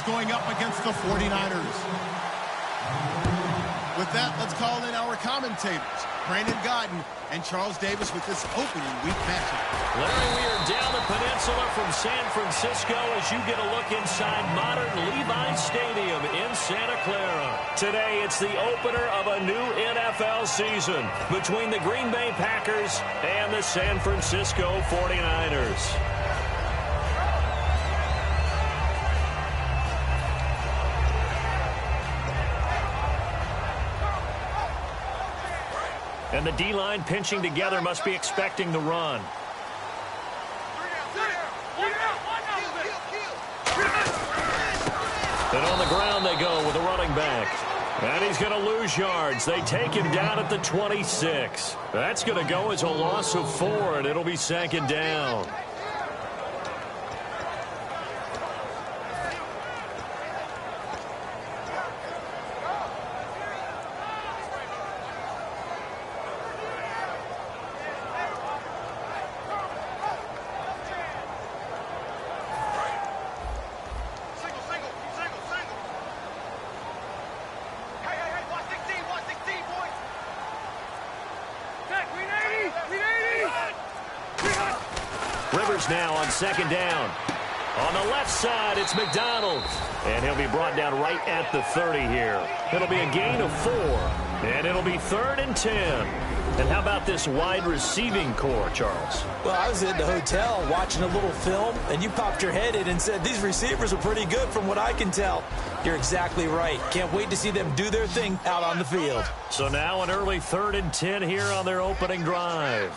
going up against the 49ers. With that, let's call in our commentators, Brandon Godden and Charles Davis, with this opening week matchup. Larry, we are down the peninsula from San Francisco as you get a look inside modern Levi Stadium in Santa Clara. Today, it's the opener of a new NFL season between the Green Bay Packers and the San Francisco 49ers. And the D-line pinching together must be expecting the run. And on the ground they go with the running back. And he's going to lose yards. They take him down at the 26. That's going to go as a loss of 4, and it'll be second down. Now on second down. On the left side, it's McDonald. And he'll be brought down right at the 30 here. It'll be a gain of 4. And it'll be 3rd and 10. And how about this wide receiving core, Charles? Well, I was in the hotel watching a little film, and you popped your head in and said, these receivers are pretty good from what I can tell. You're exactly right. Can't wait to see them do their thing out on the field. So now an early 3rd and 10 here on their opening drive.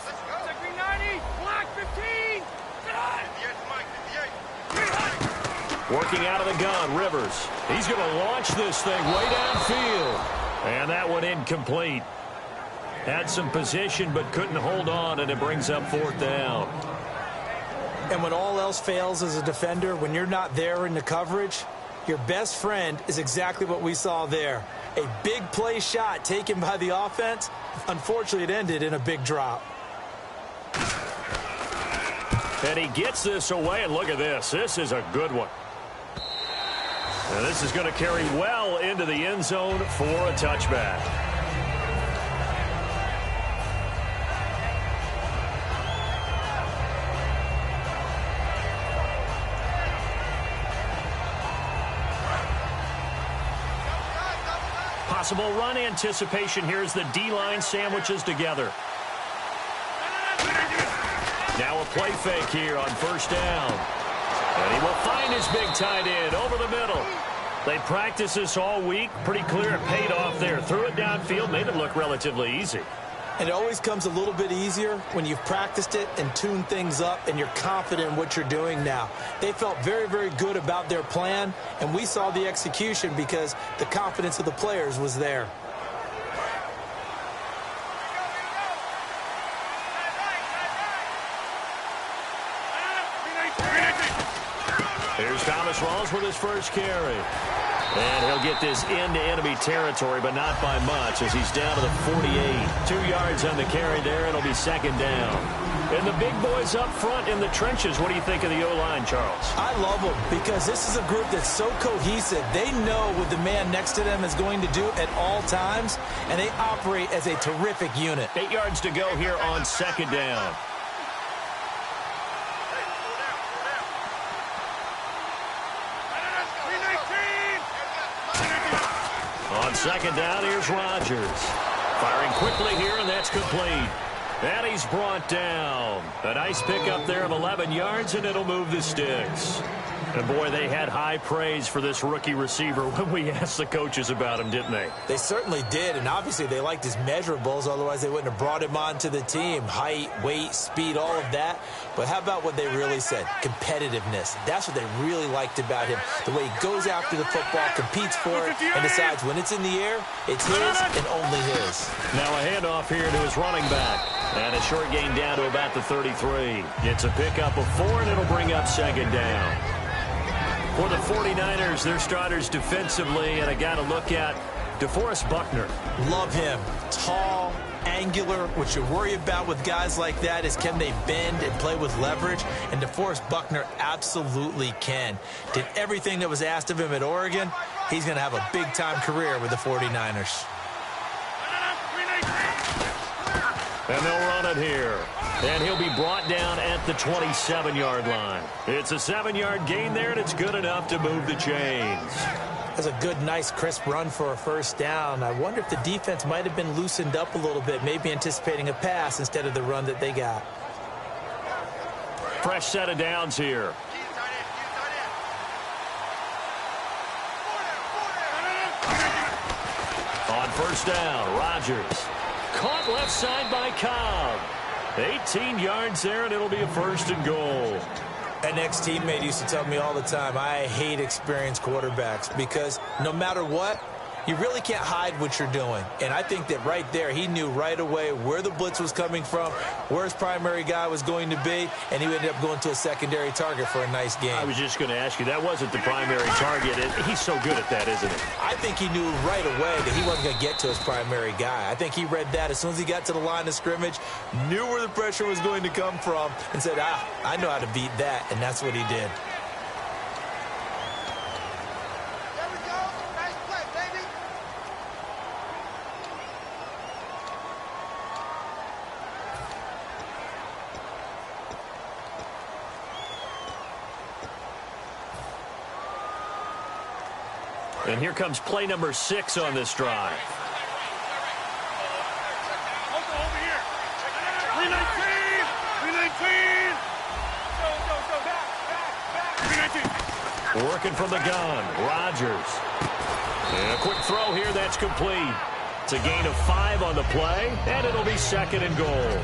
Working out of the gun, Rivers. He's going to launch this thing way downfield. And that one incomplete. Had some position but couldn't hold on, and it brings up 4th down. And when all else fails as a defender, when you're not there in the coverage, your best friend is exactly what we saw there. A big play shot taken by the offense. Unfortunately, it ended in a big drop. And he gets this away, and look at this. This is a good one. And this is going to carry well into the end zone for a touchback. Possible run anticipation here as the D-line sandwiches together. Now a play fake here on 1st down. And he will find his big tight end over the middle. They practiced this all week. Pretty clear it paid off there. Threw it downfield, made it look relatively easy. And it always comes a little bit easier when you've practiced it and tuned things up and you're confident in what you're doing now. They felt very, very good about their plan, and we saw the execution because the confidence of the players was there. Here's Thomas Rawls with his first carry. And he'll get this into enemy territory, but not by much as he's down to the 48. 2 yards on the carry there. It'll be second down. And the big boys up front in the trenches. What do you think of the O-line, Charles? I love them because this is a group that's so cohesive. They know what the man next to them is going to do at all times, and they operate as a terrific unit. 8 yards to go here on second down. On second down, here's Rodgers. Firing quickly here, and that's complete. And he's brought down. A nice pickup there of 11 yards, and it'll move the sticks. And, boy, they had high praise for this rookie receiver when we asked the coaches about him, didn't they? They certainly did, and obviously they liked his measurables. Otherwise, they wouldn't have brought him onto the team. Height, weight, speed, all of that. But how about what they really said? Competitiveness. That's what they really liked about him. The way he goes after the football, competes for it, and decides when it's in the air, it's his and only his. Now a handoff here to his running back. And a short gain down to about the 33. It's a pickup of 4, and it'll bring up second down. For the 49ers, their starters defensively, and I got to look at DeForest Buckner. Love him. Tall, angular. What you worry about with guys like that is can they bend and play with leverage? And DeForest Buckner absolutely can. Did everything that was asked of him at Oregon. He's going to have a big-time career with the 49ers. And they'll run it here. And he'll be brought down at the 27-yard line. It's a 7-yard gain there, and it's good enough to move the chains. That's a good, nice, crisp run for a first down. I wonder if the defense might have been loosened up a little bit, maybe anticipating a pass instead of the run that they got. Fresh set of downs here. On first down, Rodgers. Caught left side by Cobb. 18 yards there, and it'll be a first and goal. An ex-teammate used to tell me all the time, I hate experienced quarterbacks because no matter what, you really can't hide what you're doing. And I think that right there, he knew right away where the blitz was coming from, where his primary guy was going to be, and he ended up going to a secondary target for a nice game. I was just going to ask you, that wasn't the primary target. He's so good at that, isn't he? I think he knew right away that he wasn't going to get to his primary guy. I think he read that as soon as he got to the line of scrimmage, knew where the pressure was going to come from, and said, I know how to beat that, and that's what he did. And here comes play number 6 on this drive. Working from the gun, Rodgers. And a quick throw here, that's complete. It's a gain of 5 on the play, and it'll be second and goal.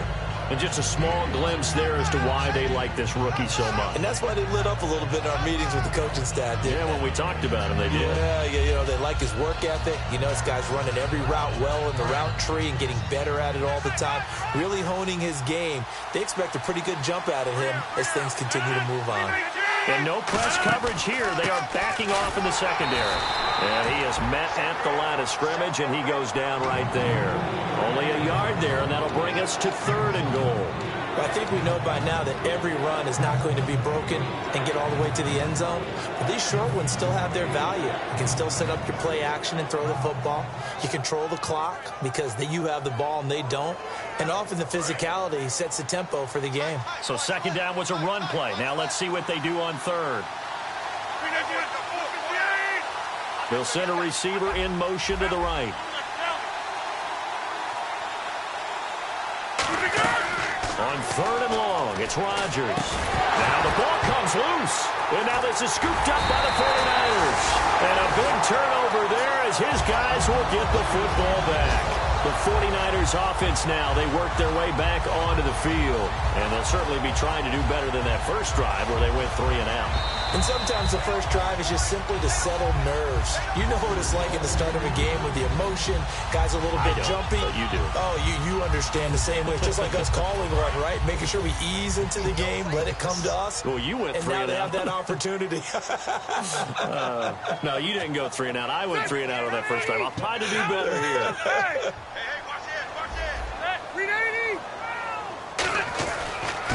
And just a small glimpse there as to why they like this rookie so much. And that's why they lit up a little bit in our meetings with the coaching staff, didn't they? When we talked about him, they did. Yeah, they like his work ethic. This guy's running every route well in the route tree and getting better at it all the time, really honing his game. They expect a pretty good jump out of him as things continue to move on. And no press coverage here. They are backing off in the secondary. And he is met at the line of scrimmage, and he goes down right there. Only a yard there, and that'll bring us to third and goal. I think we know by now that every run is not going to be broken and get all the way to the end zone. But these short ones still have their value. You can still set up your play action and throw the football. You control the clock because you have the ball and they don't. And often the physicality sets the tempo for the game. So second down was a run play. Now let's see what they do on third. They'll send a receiver in motion to the right. On third and long, it's Rodgers. Now the ball comes loose. And now this is scooped up by the 49ers. And a big turnover there as his guys will get the football back. The 49ers offense now, they work their way back onto the field. And they'll certainly be trying to do better than that first drive where they went 3 and out. And sometimes the first drive is just simply to settle nerves. You know what it's like at the start of a game with the emotion. Guys a little bit jumpy. But you do. Oh, you understand the same way. It's just like us calling one, right? Making sure we ease into the game, let it come to us. Well, you went 3 and out. And now they have that opportunity. No, you didn't go 3 and out. I went 3 and out on that first drive. I'll try to do better here. Hey!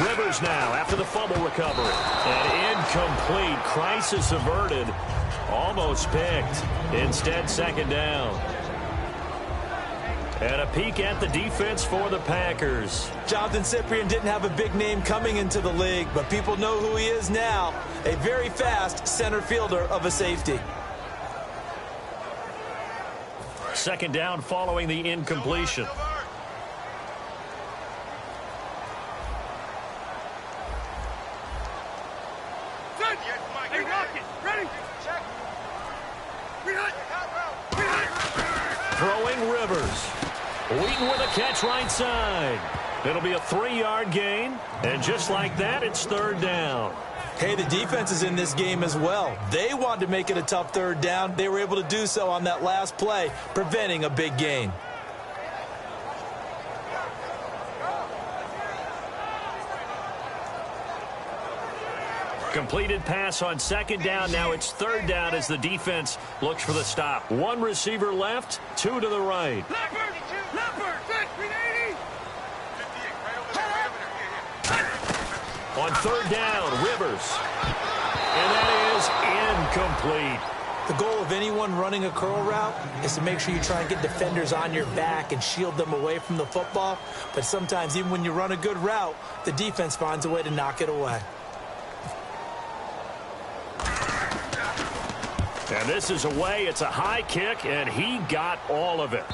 Rivers now after the fumble recovery. And incomplete. Crisis averted. Almost picked. Instead, second down. And a peek at the defense for the Packers. Jonathan Cyprien didn't have a big name coming into the league, but people know who he is now. A very fast center fielder of a safety. Second down following the incompletion. Throwing Rivers. Wheaton with a catch right side. It'll be a 3-yard gain. And just like that, it's third down. Hey, the defense is in this game as well. They wanted to make it a tough third down. They were able to do so on that last play, preventing a big gain. Completed pass on second down. Now it's third down as the defense looks for the stop. 1 receiver left, 2 to the right. Leopard, 380. On third down, Rivers. And that is incomplete. The goal of anyone running a curl route is to make sure you try and get defenders on your back and shield them away from the football. But sometimes, even when you run a good route, the defense finds a way to knock it away. And this is away. It's a high kick, and he got all of it.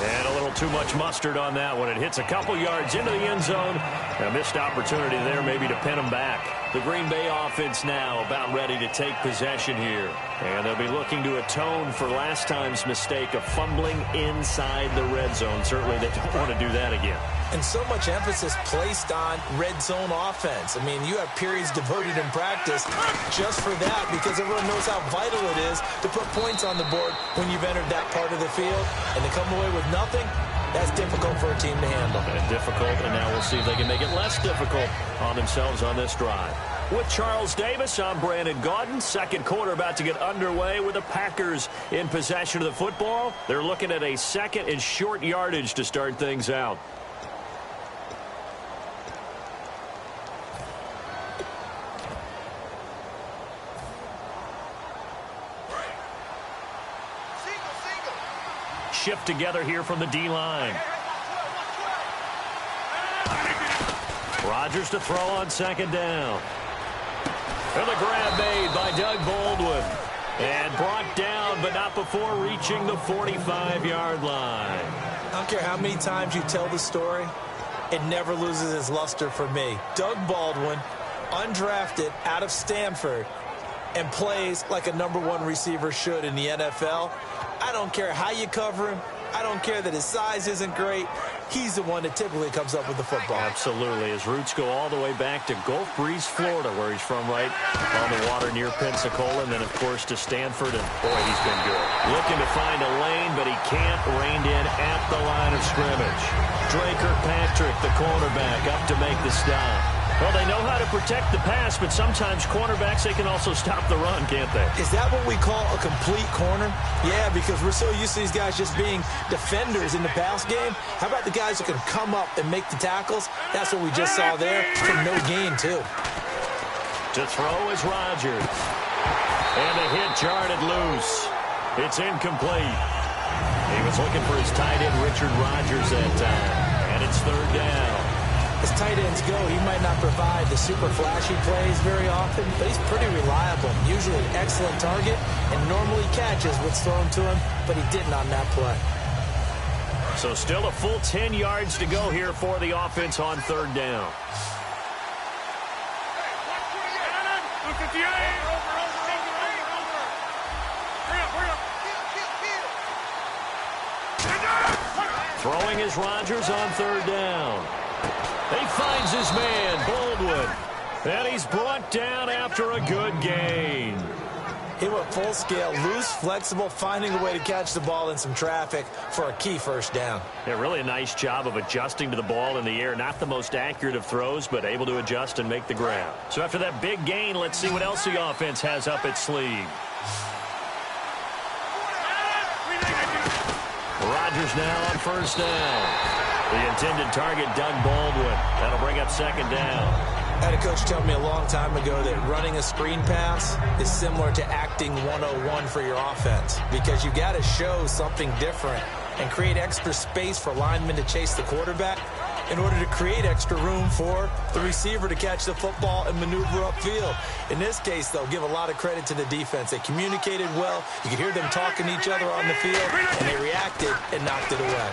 And a little too much mustard on that one. It hits a couple yards into the end zone. A missed opportunity there maybe to pin him back. The Green Bay offense now about ready to take possession here. And they'll be looking to atone for last time's mistake of fumbling inside the red zone. Certainly they don't want to do that again. And so much emphasis placed on red zone offense. I mean, you have periods devoted in practice just for that because everyone knows how vital it is to put points on the board when you've entered that part of the field. And to come away with nothing, that's difficult for a team to handle. And difficult, and now we'll see if they can make it less difficult on themselves on this drive. With Charles Davis, I'm Brandon Gaudin. Second quarter about to get underway with the Packers in possession of the football. They're looking at a second and short yardage to start things out. Shift together here from the D-line. Rodgers to throw on second down. And the grab made by Doug Baldwin. And brought down, but not before reaching the 45-yard line. I don't care how many times you tell the story, it never loses its luster for me. Doug Baldwin, undrafted out of Stanford, and plays like a #1 receiver should in the NFL. I don't care how you cover him. I don't care that his size isn't great. He's the one that typically comes up with the football. Absolutely. His roots go all the way back to Gulf Breeze, Florida, where he's from, right on the water near Pensacola, and then, of course, to Stanford. And, boy, he's been good. Looking to find a lane, but he can't. Reined in at the line of scrimmage. Dre Kirkpatrick, the cornerback, up to make the stop. Well, they know how to protect the pass, but sometimes cornerbacks, they can also stop the run, can't they? Is that what we call a complete corner? Yeah, because we're so used to these guys just being defenders in the pass game. How about the guys who can come up and make the tackles? That's what we just saw there from no gain, too. To throw is Rodgers. And the hit jarred loose. It's incomplete. He was looking for his tight end, Richard Rodgers, that time. And it's third down. As tight ends go, he might not provide the super flashy plays very often, but he's pretty reliable. Usually an excellent target and normally catches what's thrown to him, but he didn't on that play. So still a full 10 yards to go here for the offense on third down. Throwing is Rodgers on third down. He finds his man, Baldwin. And he's brought down after a good gain. He went full scale, loose, flexible, finding a way to catch the ball in some traffic for a key first down. Yeah, really a nice job of adjusting to the ball in the air. Not the most accurate of throws, but able to adjust and make the grab. So after that big gain, let's see what else the offense has up its sleeve. Rodgers now on first down. The intended target, Doug Baldwin. That'll bring up second down. I had a coach tell me a long time ago that running a screen pass is similar to acting 101 for your offense because you got to show something different and create extra space for linemen to chase the quarterback in order to create extra room for the receiver to catch the football and maneuver upfield. In this case, though, give a lot of credit to the defense. They communicated well. You could hear them talking to each other on the field, and they reacted and knocked it away.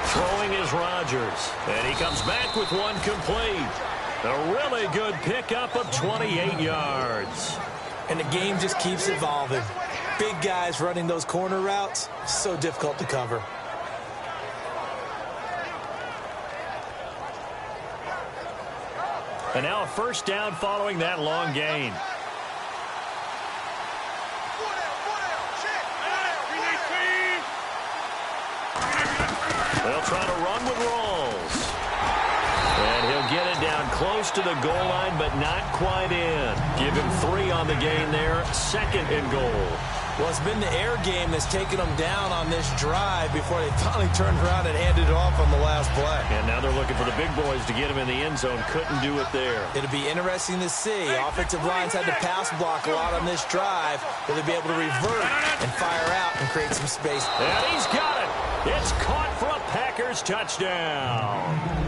Throwing is Rodgers, and he comes back with one complete. A really good pickup of 28 yards. And the game just keeps evolving. Big guys running those corner routes, so difficult to cover. And now a first down following that long gain. They'll try to run with Rawls. And he'll get it down close to the goal line, but not quite in. Give him 3 on the gain there. Second and goal. Well, it's been the air game that's taken them down on this drive before they finally turned around and handed it off on the last play. And now they're looking for the big boys to get him in the end zone. Couldn't do it there. It'll be interesting to see. Offensive lines had to pass block a lot on this drive. Will they be able to revert and fire out and create some space? And he's got it. It's caught for a Packers touchdown.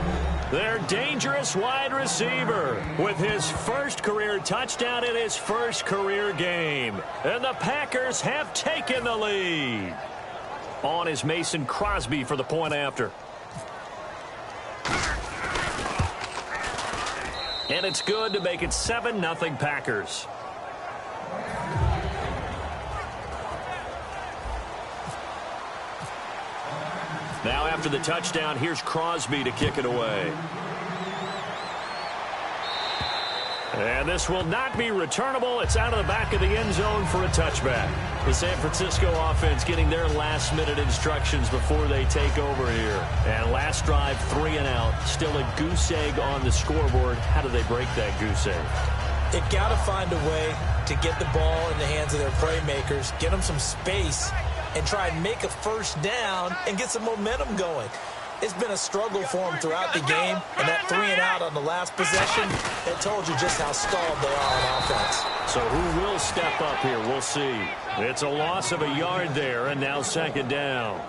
Their dangerous wide receiver with his first career touchdown in his first career game. And the Packers have taken the lead. On is Mason Crosby for the point after. And it's good to make it 7-0 Packers. Now after the touchdown, here's Crosby to kick it away. And this will not be returnable. It's out of the back of the end zone for a touchback. The San Francisco offense getting their last-minute instructions before they take over here. And last drive, 3 and out. Still a goose egg on the scoreboard. How do they break that goose egg? They've got to find a way to get the ball in the hands of their playmakers, get them some space, and try and make a first down and get some momentum going. It's been a struggle for them throughout the game, and that 3 and out on the last possession, it told you just how stalled they are on offense. So who will step up here? We'll see. It's a loss of a yard there, and now second down.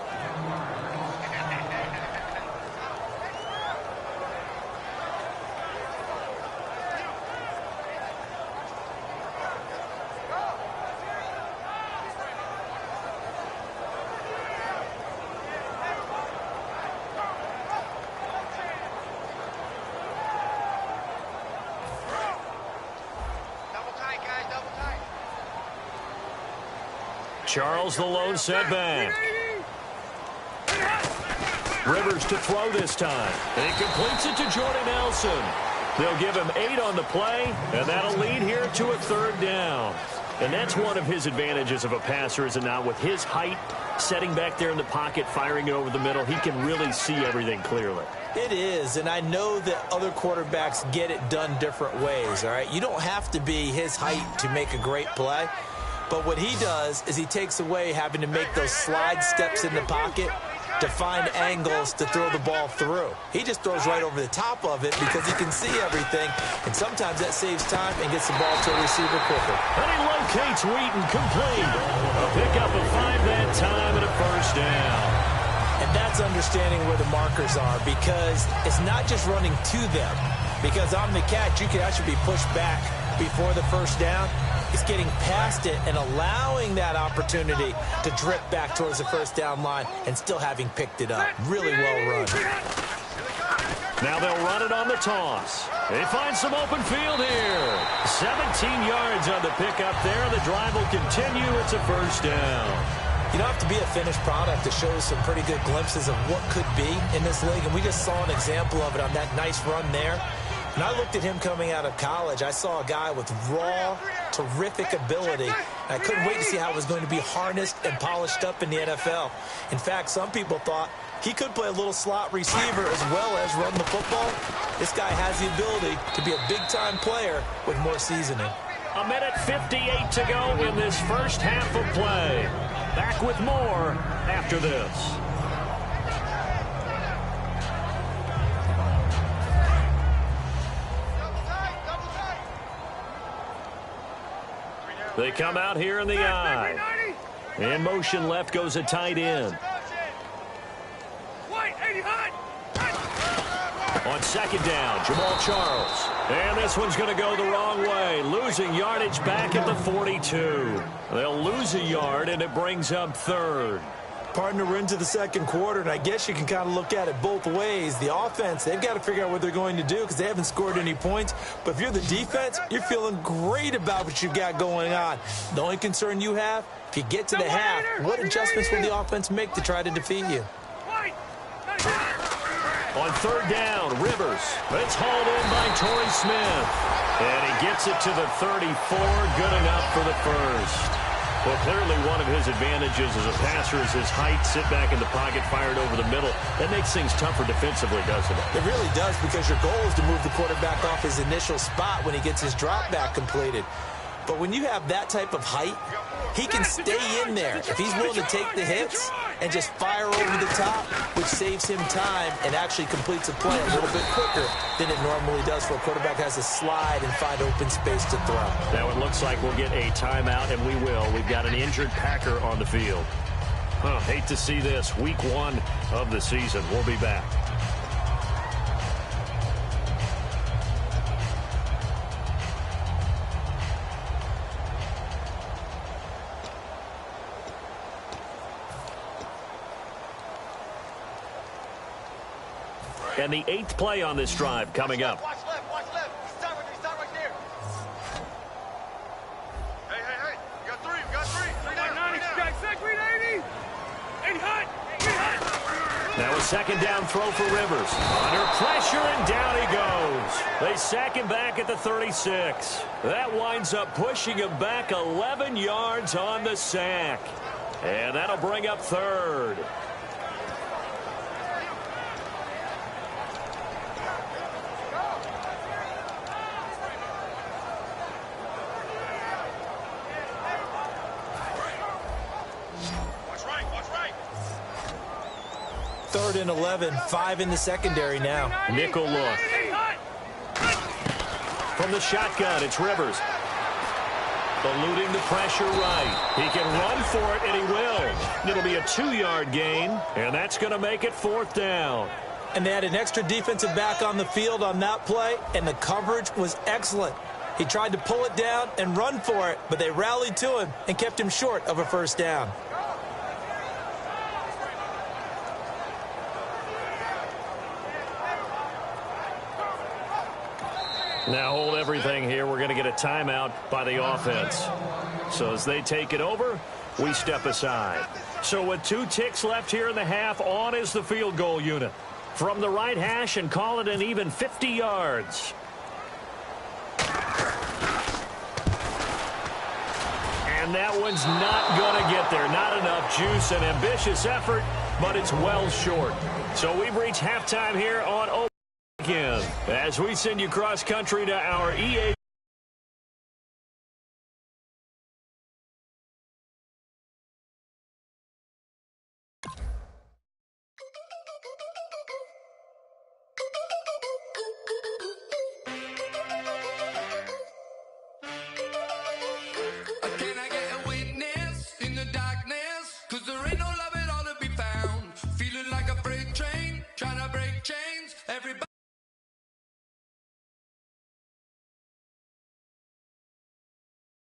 Charles the lone setback. Rivers to throw this time. And he completes it to Jordy Nelson. They'll give him 8 on the play, and that'll lead here to a third down. And that's one of his advantages of a passer, is it not? With his height, setting back there in the pocket, firing it over the middle, he can really see everything clearly. It is, and I know that other quarterbacks get it done different ways, all right? You don't have to be his height to make a great play. But what he does is he takes away having to make those slide steps in the pocket to find angles to throw the ball through. He just throws right over the top of it because he can see everything, and sometimes that saves time and gets the ball to a receiver quicker. And he locates Wheaton complete. A pickup of 5 that time and a first down. And that's understanding where the markers are, because it's not just running to them. Because on the catch, you can actually be pushed back before the first down. It's getting past it and allowing that opportunity to drip back towards the first down line and still having picked it up. Really well run. Now they'll run it on the toss. They find some open field here. 17 yards on the pickup there. The drive will continue. It's a first down. You don't have to be a finished product to show some pretty good glimpses of what could be in this league, and we just saw an example of it on that nice run there. When I looked at him coming out of college, I saw a guy with raw, terrific ability. And I couldn't wait to see how it was going to be harnessed and polished up in the NFL. In fact, some people thought he could play a little slot receiver as well as run the football. This guy has the ability to be a big-time player with more seasoning. 1:58 to go in this first half of play. Back with more after this. They come out here in the eye. In motion left goes a tight end. On second down, Jamal Charles. And this one's going to go the wrong way. Losing yardage back at the 42. They'll lose a yard, and it brings up third. Partner, we're into the second quarter, and I guess you can kind of look at it both ways. The offense, they've got to figure out what they're going to do because they haven't scored any points. But if you're the defense, you're feeling great about what you've got going on. The only concern you have, if you get to the half, what adjustments will the offense make to try to defeat you? On third down, Rivers. It's hauled in by Torrey Smith. And he gets it to the 34. Good enough for the first. Well, clearly one of his advantages as a passer is his height. Sit back in the pocket, fired over the middle. That makes things tougher defensively, doesn't it? It really does, because your goal is to move the quarterback off his initial spot when he gets his drop back completed. But when you have that type of height, he can stay in there if he's willing to take the hits and just fire over the top, which saves him time and actually completes a play a little bit quicker than it normally does for a quarterback who has to slide and find open space to throw. Now it looks like we'll get a timeout, and we will. We've got an injured Packer on the field. Hate to see this. Week 1 of the season. We'll be back. And the 8th play on this drive coming up. Watch left, watch left. Start right there. Hey. You got three. Three down. 380. And hot. Now a second down throw for Rivers. Under pressure, and down he goes. They sack him back at the 36. That winds up pushing him back 11 yards on the sack. And that'll bring up 3rd. Third and 11, 5 in the secondary now. Nickel look. From the shotgun, it's Rivers. Eluding the pressure right. He can run for it, and he will. It'll be a 2-yard gain, and that's going to make it 4th down. And they had an extra defensive back on the field on that play, and the coverage was excellent. He tried to pull it down and run for it, but they rallied to him and kept him short of a first down. Now hold everything here. We're going to get a timeout by the offense. So as they take it over, we step aside. So with 2 ticks left here in the half, on is the field goal unit. From the right hash, and call it an even 50 yards. And that one's not going to get there. Not enough juice. An ambitious effort, but it's well short. So we've reached halftime here on Open Weekend as we send you cross country to our EA. Can I get a witness in the darkness? 'Cause there ain't no